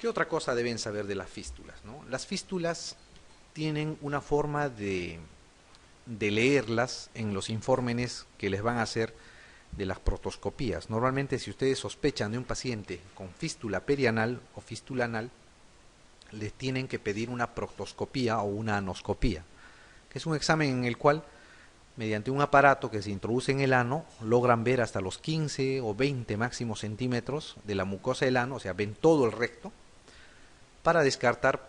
¿Qué otra cosa deben saber de las fístulas, no? Las fístulas tienen una forma de leerlas en los informes que les van a hacer de las proctoscopías. Normalmente, si ustedes sospechan de un paciente con fístula perianal o fístula anal, les tienen que pedir una proctoscopía o una anoscopía, que es un examen en el cual, mediante un aparato que se introduce en el ano, logran ver hasta los 15 o 20 máximos centímetros de la mucosa del ano, o sea, ven todo el recto, para descartar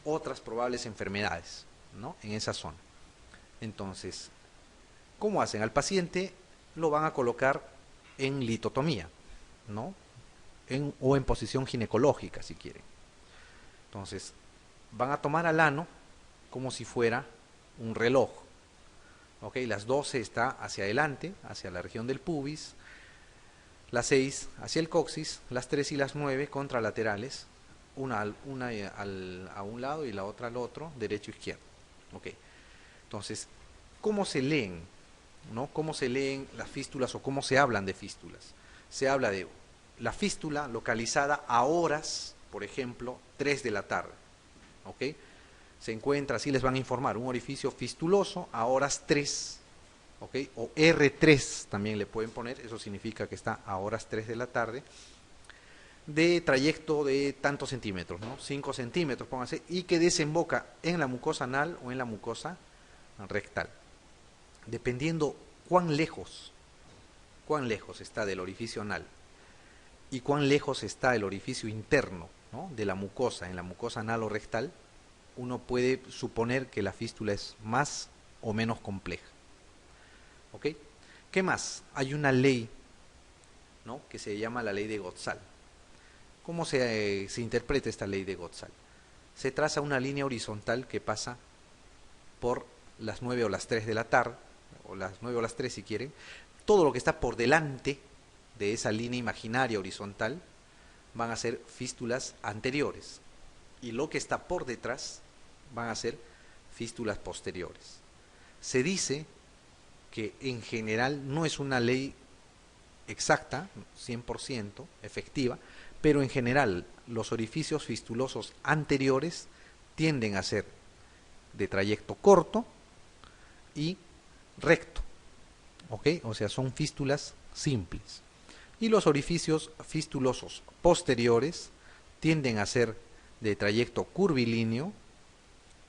otras probables enfermedades, ¿no?, en esa zona. Entonces, ¿cómo hacen? Al paciente lo van a colocar en litotomía, ¿no? O en posición ginecológica, si quieren. Entonces, van a tomar al ano como si fuera un reloj. ¿Ok? Las 12 está hacia adelante, hacia la región del pubis, las 6 hacia el coxis, las 3 y las 9 contralaterales, una a un lado y la otra al otro, derecho e izquierdo. ¿Ok? Entonces, ¿cómo se leen? ¿No? ¿Cómo se leen las fístulas o cómo se hablan de fístulas? Se habla de la fístula localizada a horas, por ejemplo, 3 de la tarde. ¿Ok? Se encuentra, así les van a informar, un orificio fistuloso a horas 3. ¿Ok? O R3 también le pueden poner, eso significa que está a horas 3 de la tarde, de trayecto de tantos centímetros, ¿no? 5 centímetros, pónganse, y que desemboca en la mucosa anal o en la mucosa rectal. Dependiendo cuán lejos está del orificio anal y cuán lejos está el orificio interno, ¿no?, de la mucosa, en la mucosa anal o rectal, uno puede suponer que la fístula es más o menos compleja. ¿Ok? ¿Qué más? Hay una ley, ¿no?, que se llama la ley de Gotzal. ¿Cómo se interpreta esta ley de Gotzal? Se traza una línea horizontal que pasa por las 9 o las 3 de la tarde, o las 9 o las 3 si quieren. Todo lo que está por delante de esa línea imaginaria horizontal van a ser fístulas anteriores, y lo que está por detrás van a ser fístulas posteriores. Se dice que en general no es una ley exacta, 100% efectiva, pero en general los orificios fistulosos anteriores tienden a ser de trayecto corto y recto, ¿ok? O sea, son fístulas simples. Y los orificios fistulosos posteriores tienden a ser de trayecto curvilíneo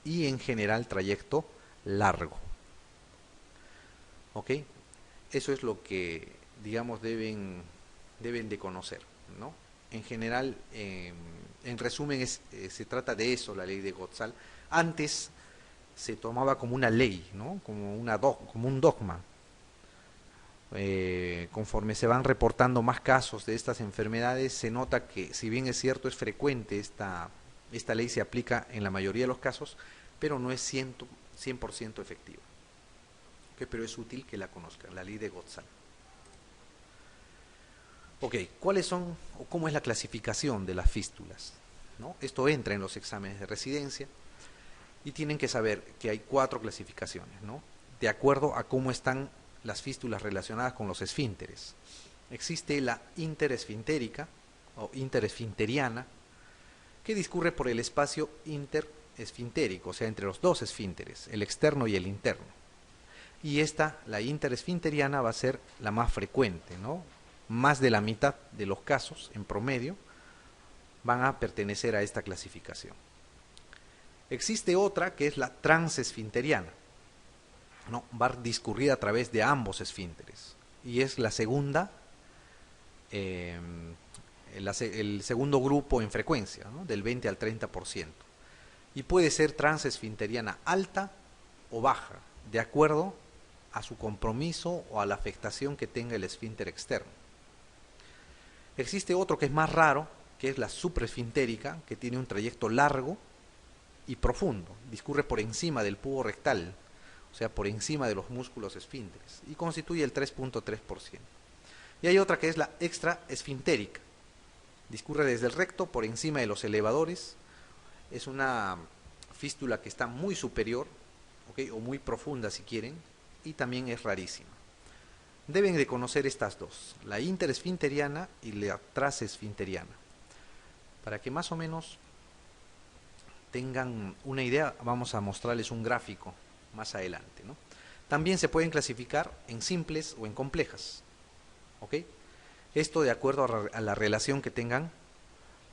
y en general trayecto largo. ¿Ok? Eso es lo que, digamos, deben de conocer, ¿no? En general, en resumen, se trata de eso, la ley de Gotzal. Antes se tomaba como una ley, ¿no?, como un dogma. Conforme se van reportando más casos de estas enfermedades, se nota que, si bien es cierto, es frecuente, esta ley se aplica en la mayoría de los casos, pero no es 100% efectiva. ¿Okay? Pero es útil que la conozcan, la ley de Gotzal. Ok, ¿cuáles son o cómo es la clasificación de las fístulas? ¿No? Esto entra en los exámenes de residencia y tienen que saber que hay 4 clasificaciones, ¿no?, de acuerdo a cómo están las fístulas relacionadas con los esfínteres. Existe la interesfintérica o interesfinteriana, que discurre por el espacio interesfintérico, o sea, entre los dos esfínteres, el externo y el interno. Y esta, la interesfinteriana, va a ser la más frecuente, ¿no? Más de la mitad de los casos, en promedio, van a pertenecer a esta clasificación. Existe otra que es la transesfinteriana, ¿no? Va a discurrir a través de ambos esfínteres y es la segunda, el segundo grupo en frecuencia, ¿no?, del 20 al 30%, y puede ser transesfinteriana alta o baja, de acuerdo a su compromiso o a la afectación que tenga el esfínter externo. Existe otro que es más raro, que es la supraesfintérica, que tiene un trayecto largo y profundo, discurre por encima del pubo rectal, o sea, por encima de los músculos esfínteres, y constituye el 3.3%. Y hay otra que es la extraesfintérica, discurre desde el recto por encima de los elevadores, es una fístula que está muy superior, ¿okay?, o muy profunda si quieren, y también es rarísima. Deben de conocer estas dos, la interesfinteriana y la transesfinteriana. Para que más o menos tengan una idea, vamos a mostrarles un gráfico más adelante, ¿no? También se pueden clasificar en simples o en complejas, ¿ok? Esto de acuerdo a la relación que tengan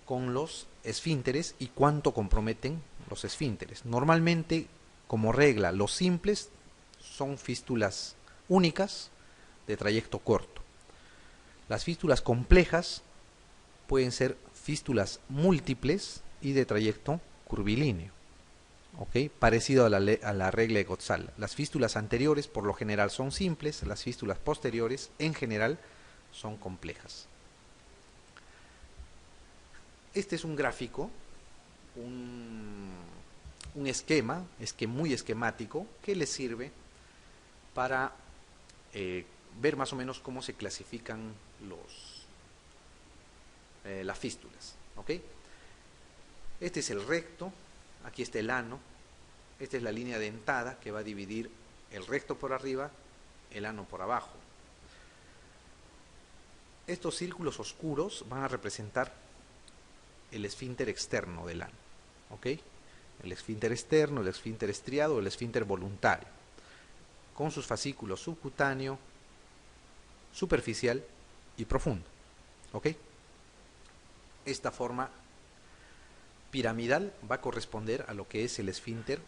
con los esfínteres y cuánto comprometen los esfínteres. Normalmente, como regla, los simples son fístulas únicas de trayecto corto. Las fístulas complejas pueden ser fístulas múltiples y de trayecto curvilíneo, ¿ok? Parecido a la regla de Ghazal. Las fístulas anteriores por lo general son simples, las fístulas posteriores en general son complejas. Este es un gráfico, un esquema, muy esquemático, que les sirve para ver más o menos cómo se clasifican las fístulas, ¿ok? Este es el recto, aquí está el ano, esta es la línea dentada que va a dividir el recto por arriba, el ano por abajo. Estos círculos oscuros van a representar el esfínter externo del ano, ¿ok? El esfínter externo, el esfínter estriado, el esfínter voluntario, con sus fascículos subcutáneo, superficial y profundo, ¿ok? Esta forma piramidal va a corresponder a lo que es el esfínter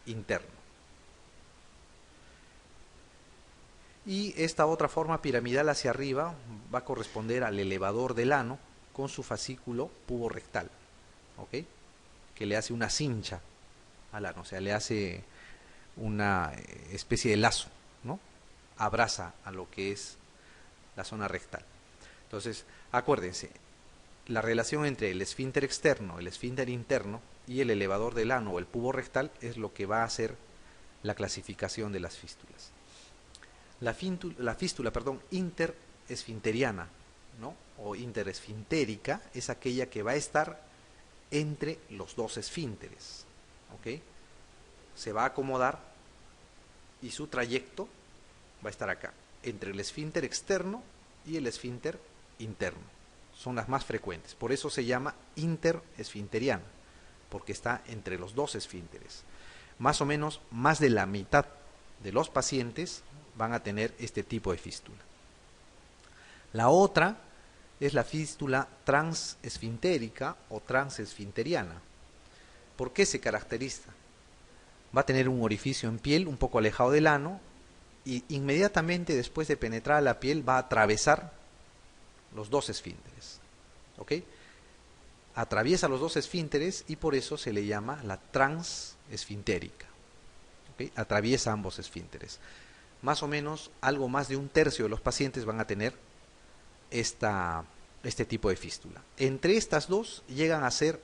interno. Y esta otra forma piramidal hacia arriba va a corresponder al elevador del ano con su fascículo puborectal, ¿ok? Que le hace una cincha al ano, o sea, le hace una especie de lazo, ¿no? Abraza a lo que es la zona rectal. Entonces, acuérdense, la relación entre el esfínter externo, el esfínter interno y el elevador del ano o el pubo rectal es lo que va a hacer la clasificación de las fístulas. La fístula interesfinteriana, ¿no? O interesfintérica es aquella que va a estar entre los dos esfínteres, ¿ok? Se va a acomodar y su trayecto va a estar acá, entre el esfínter externo y el esfínter interno. Son las más frecuentes, por eso se llama interesfinteriana, porque está entre los dos esfínteres. Más o menos, más de la mitad de los pacientes van a tener este tipo de fístula. La otra es la fístula transesfintérica o transesfinteriana. ¿Por qué se caracteriza? Va a tener un orificio en piel un poco alejado del ano y inmediatamente después de penetrar la piel va a atravesar los dos esfínteres, ¿ok? Atraviesa los dos esfínteres y por eso se le llama la transesfintérica, ¿ok? Atraviesa ambos esfínteres. Más o menos, algo más de un tercio de los pacientes van a tener este tipo de fístula. Entre estas dos llegan a ser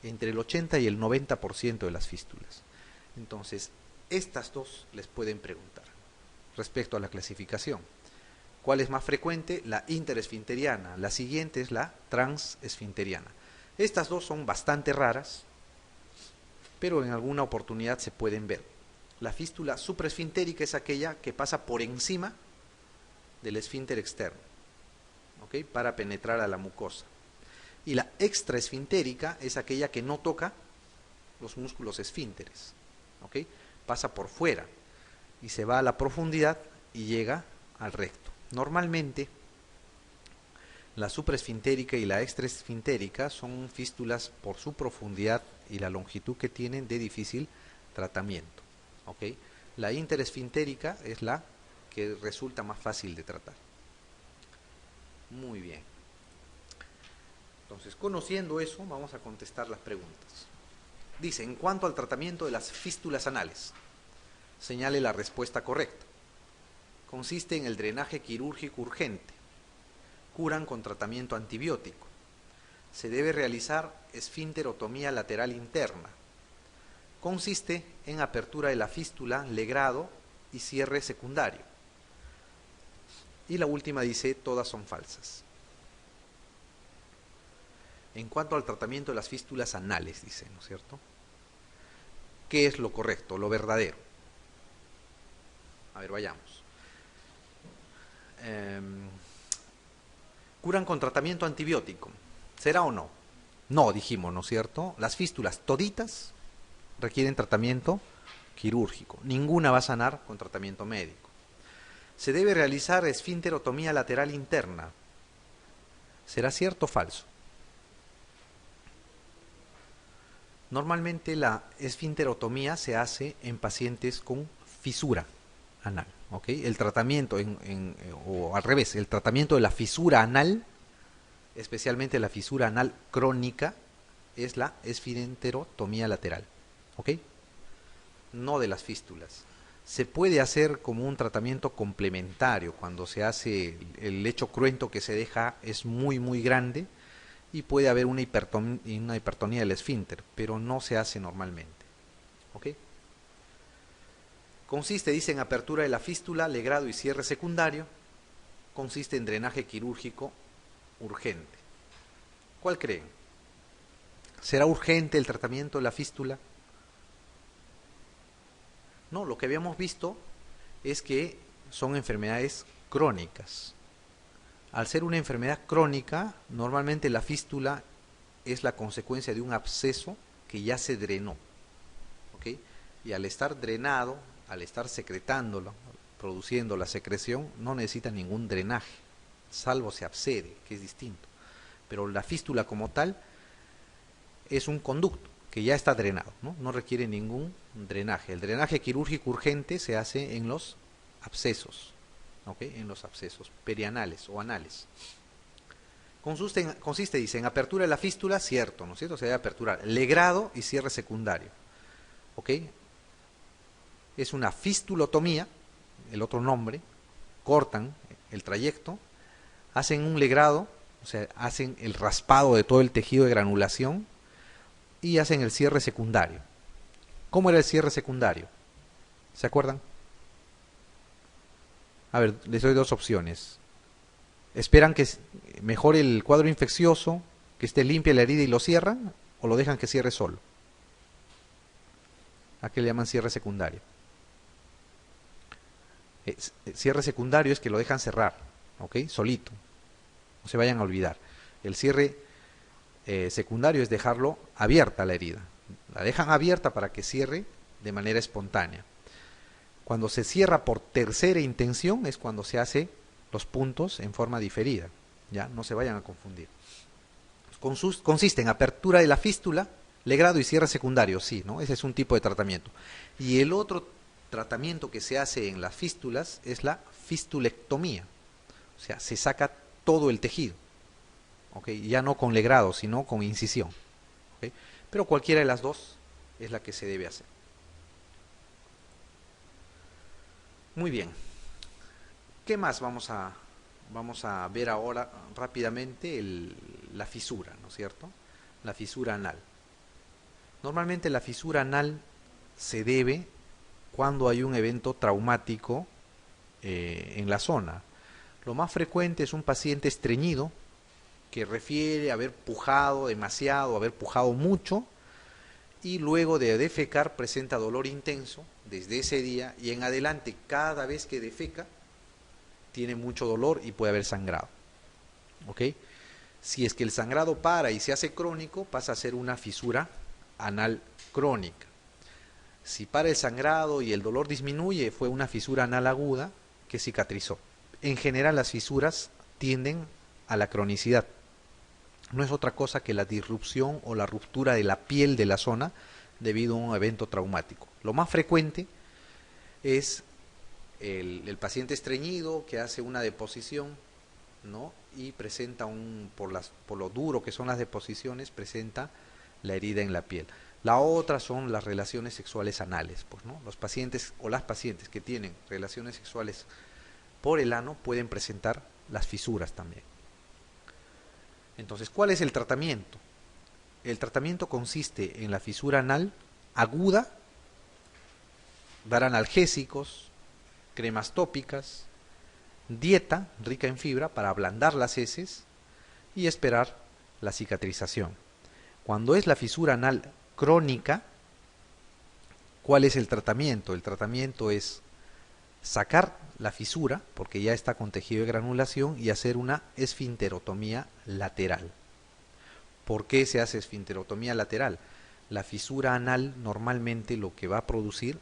entre el 80 y el 90% de las fístulas. Entonces, estas dos les pueden preguntar respecto a la clasificación. ¿Cuál es más frecuente? La interesfinteriana. La siguiente es la transesfinteriana. Estas dos son bastante raras, pero en alguna oportunidad se pueden ver. La fístula supraesfintérica es aquella que pasa por encima del esfínter externo, ¿ok? Para penetrar a la mucosa. Y la extraesfintérica es aquella que no toca los músculos esfínteres, ¿ok? Pasa por fuera y se va a la profundidad y llega al recto. Normalmente, la supraesfintérica y la extraesfintérica son fístulas por su profundidad y la longitud que tienen de difícil tratamiento, ¿ok? La interesfintérica es la que resulta más fácil de tratar. Muy bien. Entonces, conociendo eso, vamos a contestar las preguntas. Dice, en cuanto al tratamiento de las fístulas anales, señale la respuesta correcta. Consiste en el drenaje quirúrgico urgente. Curan con tratamiento antibiótico. Se debe realizar esfínterotomía lateral interna. Consiste en apertura de la fístula, legrado y cierre secundario. Y la última dice, todas son falsas. En cuanto al tratamiento de las fístulas anales, dice, ¿no es cierto? ¿Qué es lo correcto, lo verdadero? A ver, vayamos. Curan con tratamiento antibiótico. ¿Será o no? No, dijimos, ¿no es cierto? Las fístulas toditas requieren tratamiento quirúrgico. Ninguna va a sanar con tratamiento médico. Se debe realizar esfínterotomía lateral interna. ¿Será cierto o falso? Normalmente la esfinterotomía se hace en pacientes con fisura anal. ¿Ok? El tratamiento, o al revés, el tratamiento de la fisura anal, especialmente la fisura anal crónica, es la esfinterotomía lateral. ¿Ok? No de las fístulas. Se puede hacer como un tratamiento complementario cuando se hace el lecho cruento que se deja es muy muy grande y puede haber una hipertonía del esfínter, pero no se hace normalmente. ¿Ok? Consiste, dice, en apertura de la fístula, legrado y cierre secundario. Consiste en drenaje quirúrgico urgente. ¿Cuál creen? ¿Será urgente el tratamiento de la fístula? No, lo que habíamos visto es que son enfermedades crónicas. Al ser una enfermedad crónica, normalmente la fístula es la consecuencia de un absceso que ya se drenó. ¿Ok? Y al estar drenado, al estar secretándolo, produciendo la secreción, no necesita ningún drenaje, salvo se abscede, que es distinto. Pero la fístula como tal es un conducto que ya está drenado, no requiere ningún drenaje. El drenaje quirúrgico urgente se hace en los abscesos, ¿okay? En los abscesos perianales o anales. Consiste, dice, en apertura de la fístula, cierto, ¿no es cierto? Se debe aperturar, legrado y cierre secundario, ¿ok? Es una fistulotomía, el otro nombre, cortan el trayecto, hacen un legrado, o sea, hacen el raspado de todo el tejido de granulación y hacen el cierre secundario. ¿Cómo era el cierre secundario? ¿Se acuerdan? A ver, les doy dos opciones. ¿Esperan que mejore el cuadro infeccioso, que esté limpia la herida y lo cierran, o lo dejan que cierre solo? ¿A qué le llaman cierre secundario? Cierre secundario es que lo dejan cerrar, ¿ok? Solito. No se vayan a olvidar. El cierre secundario es dejarlo abierta la herida. La dejan abierta para que cierre de manera espontánea. Cuando se cierra por tercera intención es cuando se hace los puntos en forma diferida. Ya, no se vayan a confundir. Consiste en apertura de la fístula, legrado y cierre secundario, sí, ¿no? Ese es un tipo de tratamiento. Y el otro tratamiento que se hace en las fístulas es la fistulectomía. O sea, se saca todo el tejido. ¿Okay? Ya no con legrado, sino con incisión. ¿Okay? Pero cualquiera de las dos es la que se debe hacer. Muy bien. ¿Qué más vamos a ver ahora rápidamente? La fisura, ¿no es cierto? La fisura anal. Normalmente la fisura anal se debe cuando hay un evento traumático en la zona. Lo más frecuente es un paciente estreñido que refiere haber pujado demasiado, haber pujado mucho y luego de defecar presenta dolor intenso desde ese día y en adelante cada vez que defeca tiene mucho dolor y puede haber sangrado. ¿Ok? Si es que el sangrado para y se hace crónico, pasa a ser una fisura anal crónica. Si para el sangrado y el dolor disminuye, fue una fisura anal aguda que cicatrizó. En general las fisuras tienden a la cronicidad. No es otra cosa que la disrupción o la ruptura de la piel de la zona debido a un evento traumático. Lo más frecuente es el paciente estreñido que hace una deposición, ¿no? Y presenta por lo duro que son las deposiciones, presenta la herida en la piel. La otra son las relaciones sexuales anales, pues, ¿no? Los pacientes o las pacientes que tienen relaciones sexuales por el ano pueden presentar las fisuras también. Entonces, ¿cuál es el tratamiento? El tratamiento consiste en la fisura anal aguda, dar analgésicos, cremas tópicas, dieta rica en fibra para ablandar las heces y esperar la cicatrización. Cuando es la fisura anal crónica, ¿cuál es el tratamiento? El tratamiento es sacar la fisura, porque ya está con tejido de granulación, y hacer una esfinterotomía lateral. ¿Por qué se hace esfinterotomía lateral? La fisura anal normalmente lo que va a producir,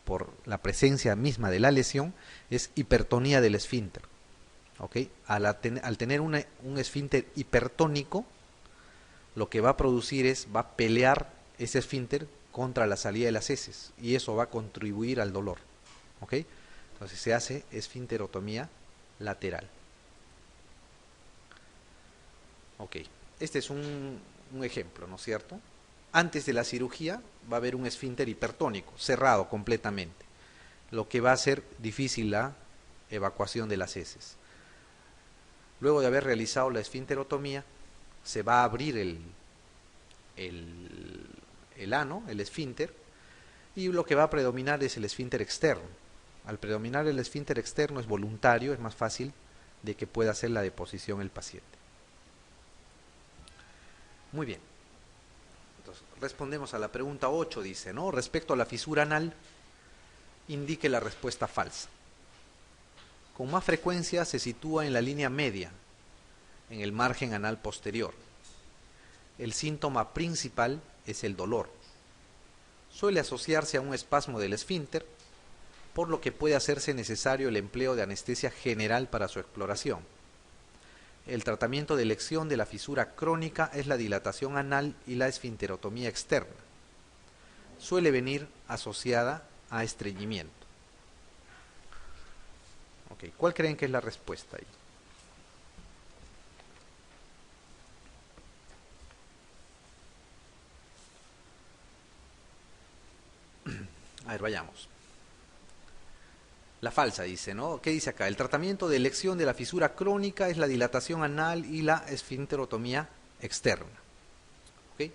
por la presencia misma de la lesión, es hipertonía del esfínter. ¿Ok? Al tener un esfínter hipertónico, lo que va a producir va a pelear ese esfínter contra la salida de las heces, y eso va a contribuir al dolor. ¿Ok? Entonces se hace esfinterotomía lateral. Ok, este es un ejemplo, ¿no es cierto? Antes de la cirugía va a haber un esfínter hipertónico, cerrado completamente, lo que va a hacer difícil la evacuación de las heces. Luego de haber realizado la esfinterotomía, se va a abrir el ano, el esfínter, y lo que va a predominar es el esfínter externo. Al predominar el esfínter externo es voluntario, es más fácil de que pueda hacer la deposición el paciente. Muy bien. Entonces, respondemos a la pregunta 8, dice, ¿no? Respecto a la fisura anal, indique la respuesta falsa. Con más frecuencia se sitúa en la línea media, en el margen anal posterior. El síntoma principal es el dolor. Suele asociarse a un espasmo del esfínter, por lo que puede hacerse necesario el empleo de anestesia general para su exploración. El tratamiento de elección de la fisura crónica es la dilatación anal y la esfinterotomía externa. Suele venir asociada a estreñimiento. Okay. ¿Cuál creen que es la respuesta ahí? A ver, vayamos. La falsa dice, ¿no? ¿Qué dice acá? El tratamiento de elección de la fisura crónica es la dilatación anal y la esfinterotomía externa. ¿Ok?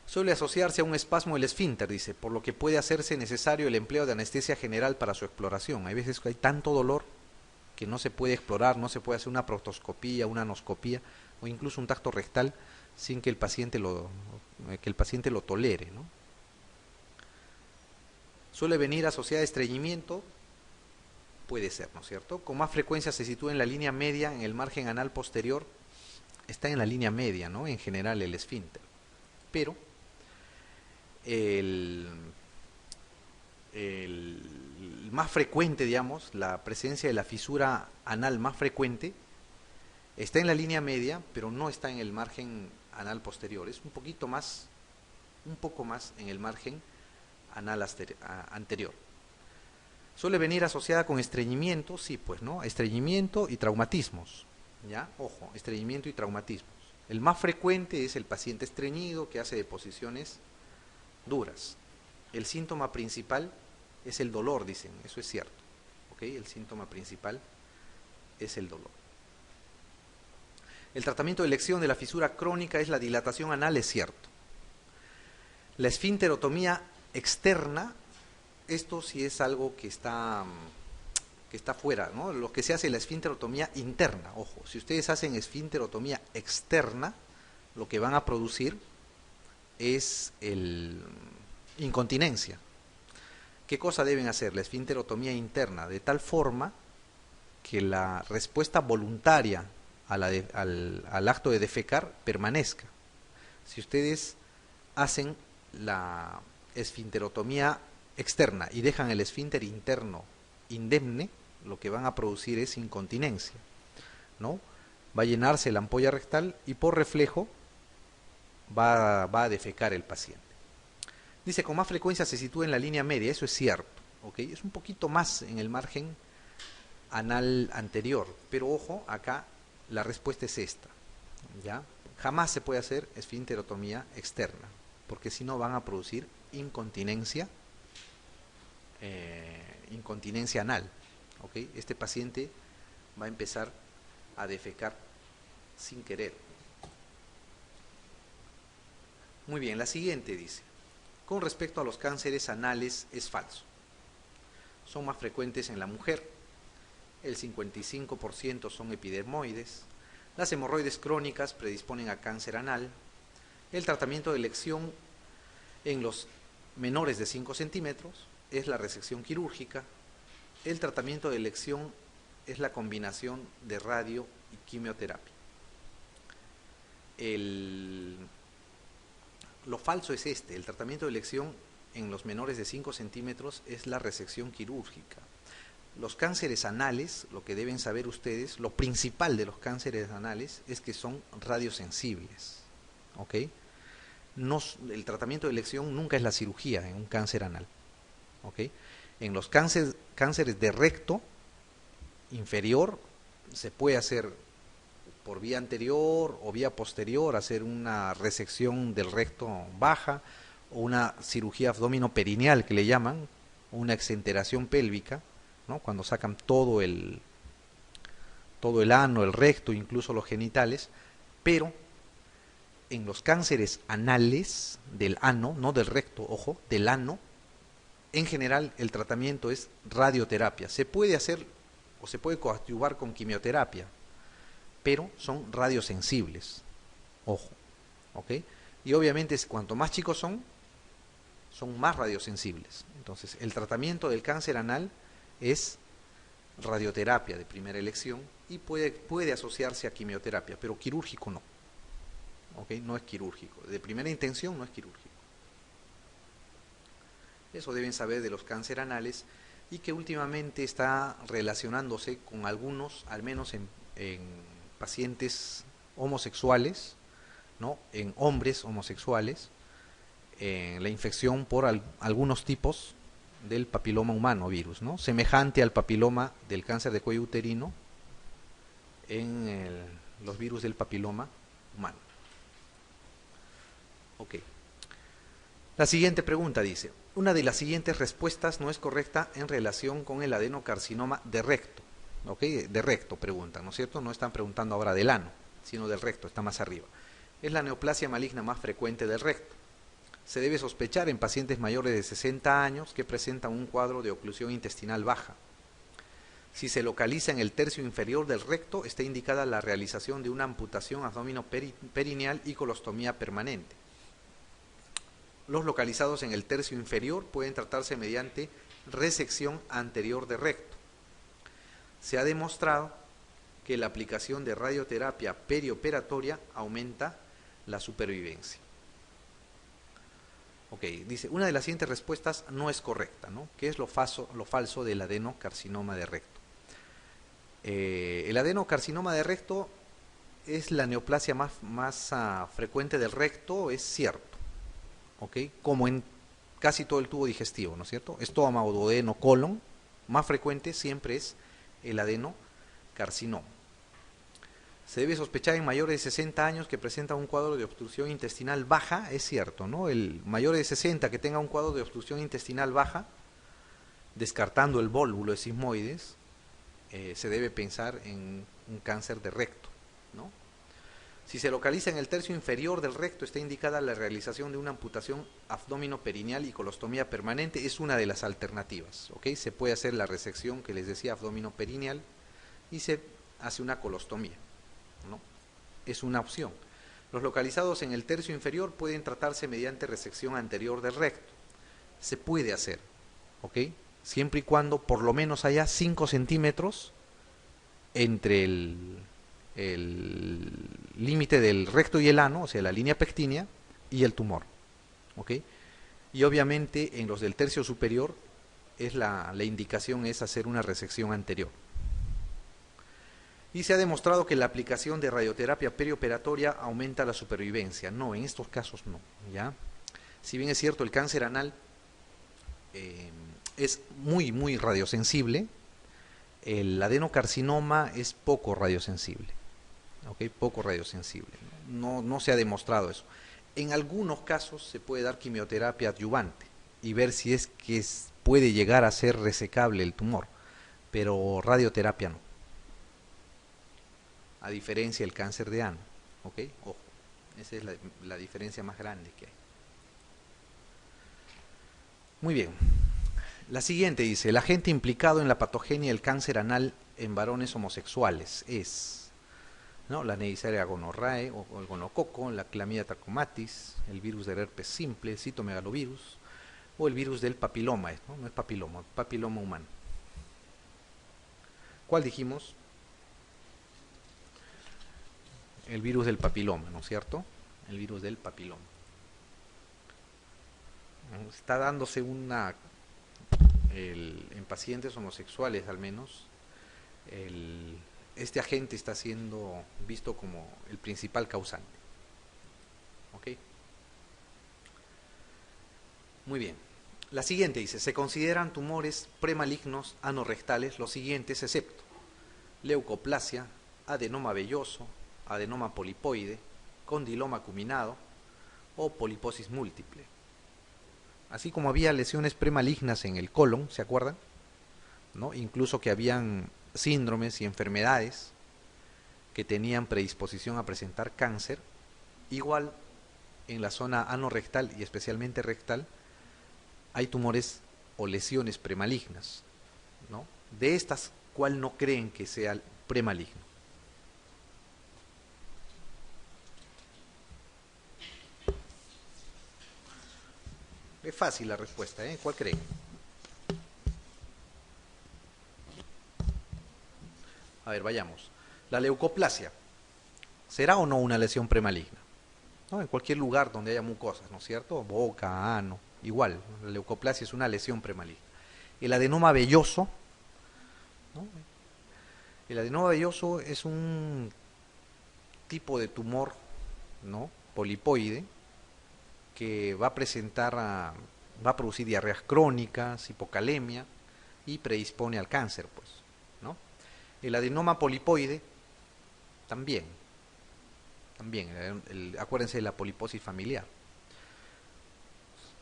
Suele asociarse a un espasmo del esfínter, dice, por lo que puede hacerse necesario el empleo de anestesia general para su exploración. Hay veces que hay tanto dolor que no se puede explorar, no se puede hacer una proctoscopía, una anoscopía o incluso un tacto rectal sin que el paciente lo tolere, ¿no? Suele venir asociada a estreñimiento, puede ser, ¿no es cierto? Con más frecuencia se sitúa en la línea media, en el margen anal posterior, está en la línea media, ¿no? En general el esfínter. Pero el más frecuente, digamos, la presencia de la fisura anal más frecuente está en la línea media, pero no está en el margen anal posterior. Es un poco más en el margen anal anterior. Suele venir asociada con estreñimiento, sí, pues, ¿no? Estreñimiento y traumatismos, ¿ya? Ojo, estreñimiento y traumatismos. El más frecuente es el paciente estreñido que hace deposiciones duras. El síntoma principal es el dolor, dicen, eso es cierto, ¿ok? El síntoma principal es el dolor. El tratamiento de elección de la fisura crónica es la dilatación anal, es cierto. La esfinterotomía externa, esto sí es algo que está fuera, ¿no? Lo que se hace es la esfinterotomía interna, ojo, si ustedes hacen esfinterotomía externa, lo que van a producir es incontinencia. ¿Qué cosa deben hacer? La esfinterotomía interna, de tal forma que la respuesta voluntaria al acto de defecar permanezca. Si ustedes hacen la esfinterotomía externa y dejan el esfínter interno indemne, lo que van a producir es incontinencia, ¿no? Va a llenarse la ampolla rectal y por reflejo va a defecar el paciente. Dice, con más frecuencia se sitúa en la línea media, eso es cierto, ¿ok? Es un poquito más en el margen anal anterior, pero ojo, acá la respuesta es esta, ¿ya? Jamás se puede hacer esfinterotomía externa, porque si no van a producir incontinencia anal, ¿ok? Este paciente va a empezar a defecar sin querer. Muy bien, la siguiente dice, con respecto a los cánceres anales es falso. Son más frecuentes en la mujer, el 55% son epidermoides, las hemorroides crónicas predisponen a cáncer anal, el tratamiento de elección en los menores de 5 centímetros es la resección quirúrgica, el tratamiento de elección es la combinación de radio y quimioterapia. El, lo falso es este, el tratamiento de elección en los menores de 5 centímetros es la resección quirúrgica. Los cánceres anales, lo que deben saber ustedes, lo principal de los cánceres anales es que son radiosensibles, ¿ok? No, el tratamiento de elección nunca es la cirugía en un cáncer anal, ¿ok? En los cánceres de recto inferior se puede hacer por vía anterior o vía posterior, hacer una resección del recto baja o una cirugía abdominoperineal que le llaman, una exenteración pélvica, ¿no? Cuando sacan todo el ano, el recto, incluso los genitales, pero en los cánceres anales del ano, no del recto, ojo, del ano, en general el tratamiento es radioterapia. Se puede hacer o se puede coadyuvar con quimioterapia, pero son radiosensibles, ojo, ¿ok? Y obviamente cuanto más chicos son más radiosensibles. Entonces, el tratamiento del cáncer anal es radioterapia de primera elección y puede asociarse a quimioterapia, pero quirúrgico no. ¿Ok? No es quirúrgico. De primera intención no es quirúrgico. Eso deben saber de los cáncer anales y que últimamente está relacionándose con algunos, al menos en pacientes homosexuales, ¿no? En hombres homosexuales, en la infección por algunos tipos del papiloma humano virus, ¿no? Semejante al papiloma del cáncer de cuello uterino en los virus del papiloma humano. Ok. La siguiente pregunta dice, una de las siguientes respuestas no es correcta en relación con el adenocarcinoma de recto. ¿Ok? De recto preguntan, ¿no es cierto? No están preguntando ahora del ano, sino del recto, está más arriba. Es la neoplasia maligna más frecuente del recto. Se debe sospechar en pacientes mayores de 60 años que presentan un cuadro de oclusión intestinal baja. Si se localiza en el tercio inferior del recto, está indicada la realización de una amputación abdominoperineal y colostomía permanente. Los localizados en el tercio inferior pueden tratarse mediante resección anterior de recto. Se ha demostrado que la aplicación de radioterapia perioperatoria aumenta la supervivencia. Ok, dice, una de las siguientes respuestas no es correcta, ¿no? ¿Qué es lo falso del adenocarcinoma de recto? El adenocarcinoma de recto es la neoplasia más frecuente del recto, es cierto, ¿ok? Como en casi todo el tubo digestivo, ¿no es cierto? Estómago, duodeno, colon, más frecuente siempre es el adenocarcinoma. Se debe sospechar en mayores de 60 años que presenta un cuadro de obstrucción intestinal baja, es cierto, ¿no? El mayor de 60 que tenga un cuadro de obstrucción intestinal baja, descartando el vólvulo de sigmoides, se debe pensar en un cáncer de recto, ¿no? Si se localiza en el tercio inferior del recto, está indicada la realización de una amputación abdominoperineal y colostomía permanente, es una de las alternativas, ¿ok? Se puede hacer la resección que les decía abdominoperineal y se hace una colostomía, ¿no? Es una opción. Los localizados en el tercio inferior pueden tratarse mediante resección anterior del recto. Se puede hacer, ¿ok? Siempre y cuando por lo menos haya 5 centímetros entre el límite del recto y el ano, o sea, la línea pectínea y el tumor, ¿ok? Y obviamente en los del tercio superior la indicación es hacer una resección anterior. Y se ha demostrado que la aplicación de radioterapia perioperatoria aumenta la supervivencia. No, en estos casos no, ¿ya? Si bien es cierto, el cáncer anal es muy radiosensible, el adenocarcinoma es poco radiosensible, ¿ok? Poco radiosensible. No se ha demostrado eso. En algunos casos se puede dar quimioterapia adyuvante y ver si es que puede llegar a ser resecable el tumor, pero radioterapia no. A diferencia del cáncer de ano, ¿ok? Ojo, esa es la diferencia más grande que hay. Muy bien. La siguiente dice, el agente implicado en la patogenia del cáncer anal en varones homosexuales es, ¿no?, la Neisseria gonorrhoeae o el gonococo, la Chlamydia trachomatis, el virus del herpes simple, el citomegalovirus o el virus del papiloma, ¿no? No es papiloma, papiloma humano. ¿Cuál dijimos? el virus del papiloma, ¿no es cierto? El virus del papiloma. Está dándose en pacientes homosexuales al menos, este agente está siendo visto como el principal causante. ¿Ok? Muy bien. La siguiente dice, se consideran tumores premalignos anorrectales los siguientes excepto leucoplasia, adenoma velloso, adenoma polipoide, condiloma acuminado o poliposis múltiple. Así como había lesiones premalignas en el colon, ¿se acuerdan? ¿No? Incluso que habían síndromes y enfermedades que tenían predisposición a presentar cáncer, igual en la zona anorrectal y especialmente rectal hay tumores o lesiones premalignas, ¿no? De estas, ¿cuál no creen que sea premaligno? Es fácil la respuesta, ¿eh? ¿Cuál creen? A ver, vayamos. La leucoplasia, ¿será o no una lesión premaligna? ¿No? En cualquier lugar donde haya mucosas, ¿no es cierto? Boca, ano, igual. La leucoplasia es una lesión premaligna. El adenoma velloso, ¿no? El adenoma velloso es un tipo de tumor, ¿no? Polipoide, que va a producir diarreas crónicas, hipocalemia y predispone al cáncer, pues, ¿no? El adenoma polipoide también, acuérdense de la poliposis familiar.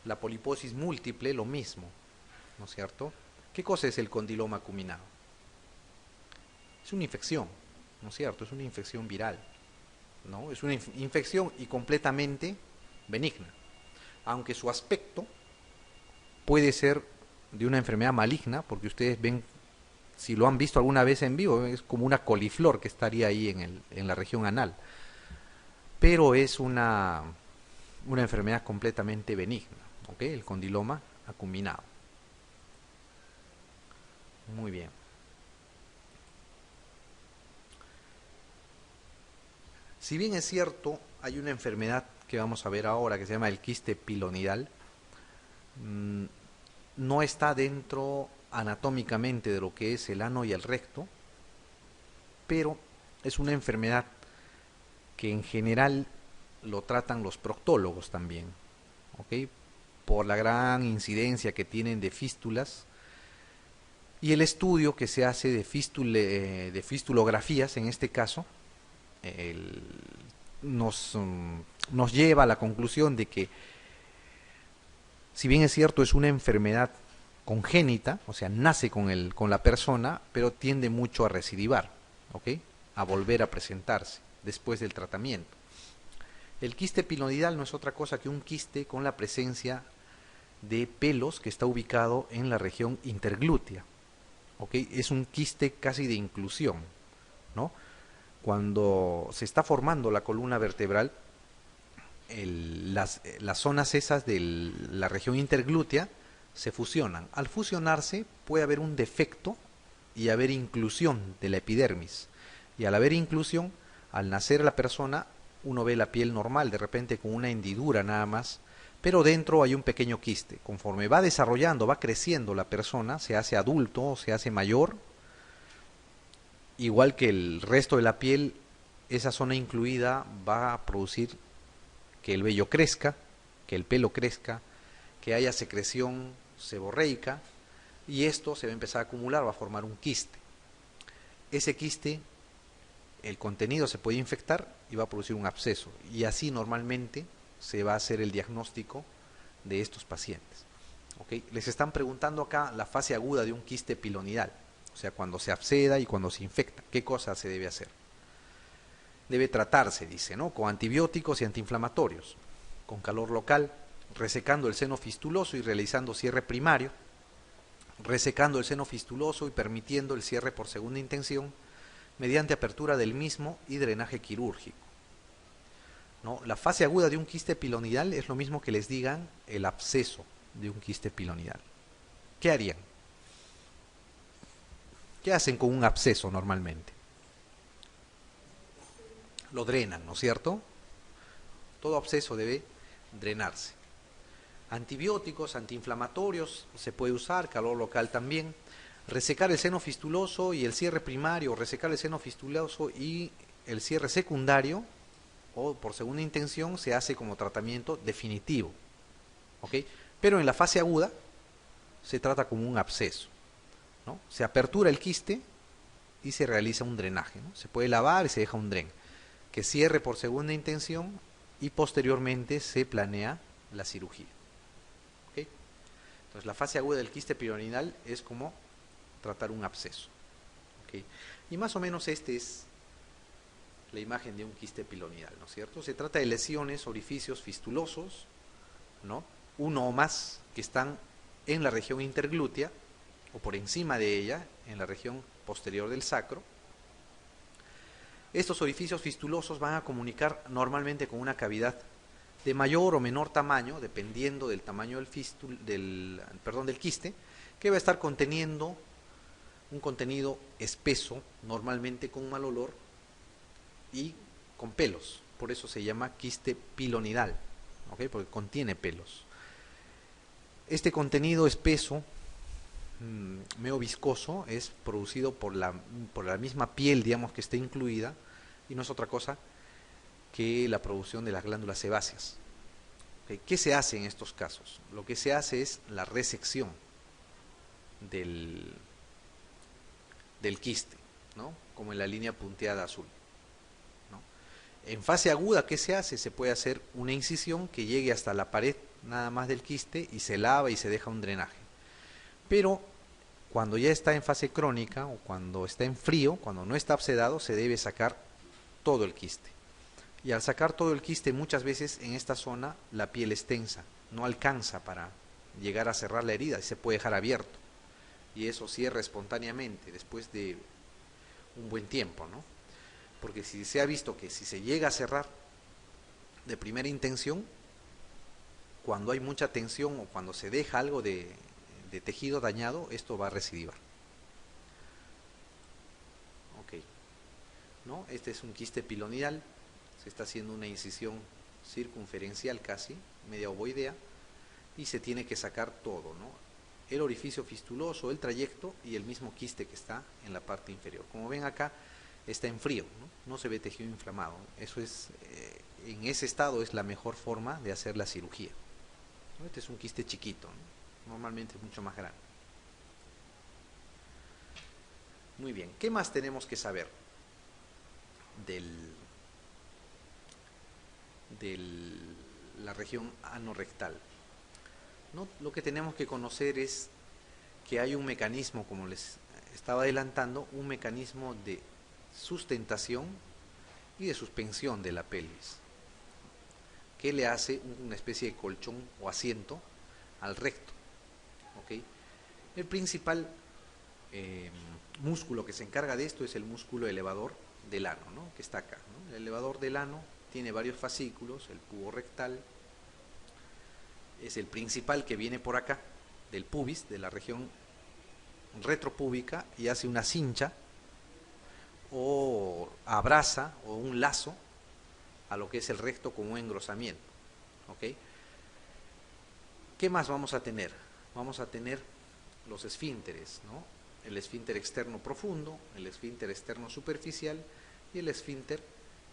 La poliposis múltiple, lo mismo, ¿no es cierto? ¿Qué cosa es el condiloma acuminado? Es una infección, ¿no es cierto? Es una infección viral, ¿no? Es una infección y completamente benigna, aunque su aspecto puede ser de una enfermedad maligna, porque ustedes ven, si lo han visto alguna vez en vivo, es como una coliflor que estaría ahí en la región anal, pero es una enfermedad completamente benigna, ¿ok? El condiloma acuminado. Muy bien. Si bien es cierto, hay una enfermedad que vamos a ver ahora que se llama el quiste pilonidal, no está dentro anatómicamente de lo que es el ano y el recto, pero es una enfermedad que en general lo tratan los proctólogos también, ¿ok? Por la gran incidencia que tienen de fístulas y el estudio que se hace de fistulografías en este caso, nos lleva a la conclusión de que si bien es cierto es una enfermedad congénita, o sea, nace con la persona, pero tiende mucho a recidivar, ¿ok? A volver a presentarse después del tratamiento. El quiste pilonidal no es otra cosa que un quiste con la presencia de pelos que está ubicado en la región interglútea, ¿ok? Es un quiste casi de inclusión, ¿no? Cuando se está formando la columna vertebral, las zonas esas de la región interglútea se fusionan. Al fusionarse puede haber un defecto y haber inclusión de la epidermis. Y al haber inclusión, al nacer la persona, uno ve la piel normal, de repente con una hendidura nada más, pero dentro hay un pequeño quiste. Conforme va desarrollando, va creciendo la persona, se hace adulto, se hace mayor, igual que el resto de la piel, esa zona incluida va a producir que el vello crezca, que el pelo crezca, que haya secreción seborreica y esto se va a empezar a acumular, va a formar un quiste. Ese quiste, el contenido se puede infectar y va a producir un absceso y así normalmente se va a hacer el diagnóstico de estos pacientes. ¿Okay? Les están preguntando acá la fase aguda de un quiste pilonidal, o sea, cuando se absceda y cuando se infecta, ¿qué cosa se debe hacer? Debe tratarse, dice, ¿no? Con antibióticos y antiinflamatorios, con calor local, resecando el seno fistuloso y realizando cierre primario, resecando el seno fistuloso y permitiendo el cierre por segunda intención, mediante apertura del mismo y drenaje quirúrgico, ¿no? La fase aguda de un quiste pilonidal es lo mismo que les digan el absceso de un quiste pilonidal. ¿Qué harían? ¿Qué hacen con un absceso normalmente? lo drenan, ¿no es cierto? Todo absceso debe drenarse. Antibióticos, antiinflamatorios se puede usar, calor local también. Resecar el seno fistuloso y el cierre primario, resecar el seno fistuloso y el cierre secundario o por segunda intención se hace como tratamiento definitivo, ¿ok? Pero en la fase aguda se trata como un absceso, ¿no? Se apertura el quiste y se realiza un drenaje, ¿no? Se puede lavar y se deja un dren que cierre por segunda intención y posteriormente se planea la cirugía, ¿ok? Entonces la fase aguda del quiste pilonidal es como tratar un absceso, ¿ok? Y más o menos este es la imagen de un quiste pilonidal, ¿no es cierto? Se trata de lesiones, orificios fistulosos, ¿no? Uno o más que están en la región interglútea o por encima de ella, en la región posterior del sacro. Estos orificios fistulosos van a comunicar normalmente con una cavidad de mayor o menor tamaño, dependiendo del tamaño del quiste, que va a estar conteniendo un contenido espeso, normalmente con mal olor y con pelos. Por eso se llama quiste pilonidal, ¿ok? Porque contiene pelos. Este contenido espeso, medio viscoso, es producido por la misma piel, digamos, que está incluida, y no es otra cosa que la producción de las glándulas sebáceas. ¿Okay? ¿Qué se hace en estos casos? Lo que se hace es la resección del quiste, ¿no? Como en la línea punteada azul, ¿no? En fase aguda, ¿qué se hace? Se puede hacer una incisión que llegue hasta la pared nada más del quiste y se lava y se deja un drenaje. Pero cuando ya está en fase crónica o cuando está en frío, cuando no está abscedado, se debe sacar todo el quiste. Y al sacar todo el quiste, muchas veces en esta zona la piel es tensa, no alcanza para llegar a cerrar la herida y se puede dejar abierto. Y eso cierra espontáneamente después de un buen tiempo, ¿no? Porque si se ha visto que si se llega a cerrar de primera intención, cuando hay mucha tensión o cuando se deja algo de tejido dañado, esto va a recidivar. Ok, ¿no? Este es un quiste pilonidal, se está haciendo una incisión circunferencial casi, media ovoidea, y se tiene que sacar todo, ¿no? El orificio fistuloso, el trayecto y el mismo quiste que está en la parte inferior. Como ven acá, está en frío, ¿no? No se ve tejido inflamado. Eso es, en ese estado es la mejor forma de hacer la cirugía. Este es un quiste chiquito, ¿no? Normalmente es mucho más grande. Muy bien, ¿qué más tenemos que saber de la región anorrectal? ¿No? Lo que tenemos que conocer es que hay un mecanismo, como les estaba adelantando, un mecanismo de sustentación y de suspensión de la pelvis, que le hace una especie de colchón o asiento al recto. ¿Okay? El principal músculo que se encarga de esto es el músculo elevador del ano, ¿no? Que está acá, ¿no? El elevador del ano tiene varios fascículos, el pubo rectal es el principal que viene por acá, del pubis, de la región retropúbica, y hace una cincha o abraza o un lazo a lo que es el recto con un engrosamiento. ¿Okay? ¿Qué más vamos a tener? Vamos a tener los esfínteres, ¿no? El esfínter externo profundo, el esfínter externo superficial y el esfínter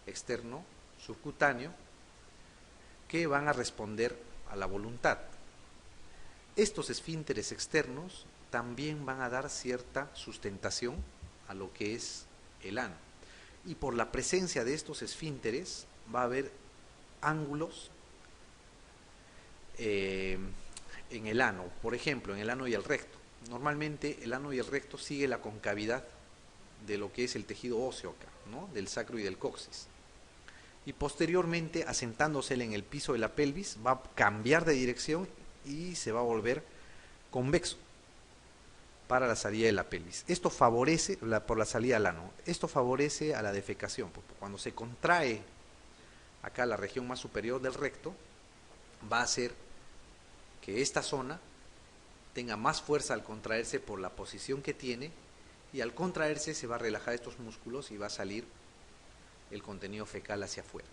externo subcutáneo, que van a responder a la voluntad. Estos esfínteres externos también van a dar cierta sustentación a lo que es el ano. Y por la presencia de estos esfínteres va a haber ángulos en el ano, por ejemplo, en el ano y el recto. Normalmente el ano y el recto sigue la concavidad de lo que es el tejido óseo acá, ¿no? Del sacro y del coxis. Y posteriormente, asentándose en el piso de la pelvis, va a cambiar de dirección y se va a volver convexo para la salida de la pelvis. Esto favorece, por la salida al ano, esto favorece a la defecación, porque cuando se contrae acá la región más superior del recto, va a hacer que esta zona tenga más fuerza al contraerse por la posición que tiene, y al contraerse se va a relajar estos músculos y va a salir el contenido fecal hacia afuera.